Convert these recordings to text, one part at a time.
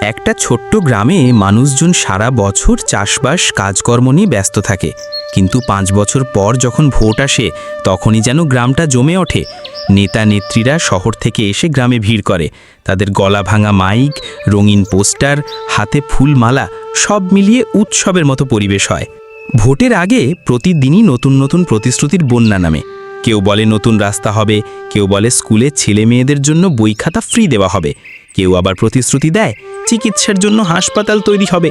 একটা ছোট্ট গ্রামে মানুষজন সারা বছর চাষবাস কাজকর্ম নিয়ে ব্যস্ত থাকে, কিন্তু 5 বছর পর যখন ভোট আসে তখনই যেন গ্রামটা জমে ওঠে। নেতা নেত্রীরা শহর থেকে এসে গ্রামে ভিড় করে। তাদের গলা ভাঙা মাইক, রঙিন পোস্টার, হাতে ফুলমালা, সব মিলিয়ে উৎসবের মতো পরিবেশ হয়। ভোটের আগে প্রতিদিনই নতুন নতুন প্রতিশ্রুতির বন্যা নামে। কেউ বলে নতুন রাস্তা হবে, কেউ বলে স্কুলে ছেলে মেয়েদের জন্য বই খাতা ফ্রি দেওয়া হবে, কেউ আবার প্রতিশ্রুতি দেয় চিকিৎসার জন্য হাসপাতাল তৈরি হবে।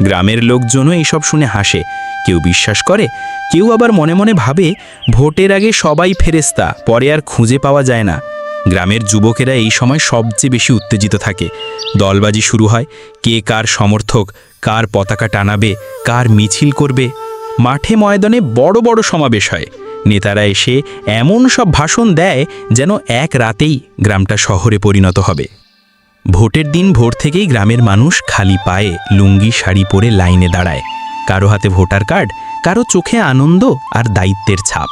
গ্রামের লোকজনও এইসব শুনে হাসে, কেউ বিশ্বাস করে, কেউ আবার মনে মনে ভাবে ভোটের আগে সবাই ফেরেস্তা, পরে আর খুঁজে পাওয়া যায় না। গ্রামের যুবকেরা এই সময় সবচেয়ে বেশি উত্তেজিত থাকে। দলবাজি শুরু হয়, কে কার সমর্থক, কার পতাকা টানাবে, কার মিছিল করবে। মাঠে ময়দানে বড় বড় সমাবেশ হয়। নেতারা এসে এমন সব ভাষণ দেয় যেন এক রাতেই গ্রামটা শহরে পরিণত হবে। ভোটের দিন ভোর থেকেই গ্রামের মানুষ খালি পায়ে লুঙ্গি শাড়ি পরে লাইনে দাঁড়ায়। কারো হাতে ভোটার কার্ড, কারো চোখে আনন্দ আর দায়িত্বের ছাপ।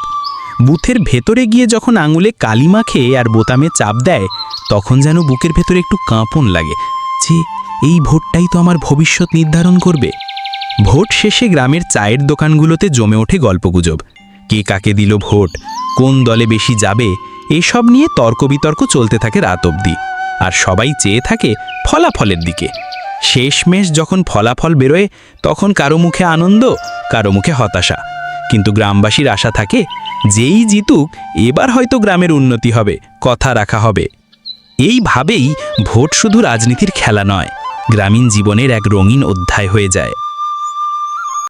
বুথের ভেতরে গিয়ে যখন আঙুলে কালি মাখে আর বোতামে চাপ দেয়, তখন যেন বুকের ভেতরে একটু কাঁপন লাগে যে এই ভোটটাই তো আমার ভবিষ্যৎ নির্ধারণ করবে। ভোট শেষে গ্রামের চায়ের দোকানগুলোতে জমে ওঠে গল্পগুজব। কে কাকে দিল ভোট, কোন দলে বেশি যাবে, এসব নিয়ে তর্ক বিতর্ক চলতে থাকে রাত অবধি। আর সবাই চেয়ে থাকে ফলাফলের দিকে। শেষমেশ যখন ফলাফল বেরোয় তখন কারো মুখে আনন্দ, কারো মুখে হতাশা, কিন্তু গ্রামবাসীর আশা থাকে যেই জিতুক এবার হয়তো গ্রামের উন্নতি হবে, কথা রাখা হবে। এইভাবেই ভোট শুধু রাজনীতির খেলা নয়, গ্রামীণ জীবনের এক রঙিন অধ্যায় হয়ে যায়।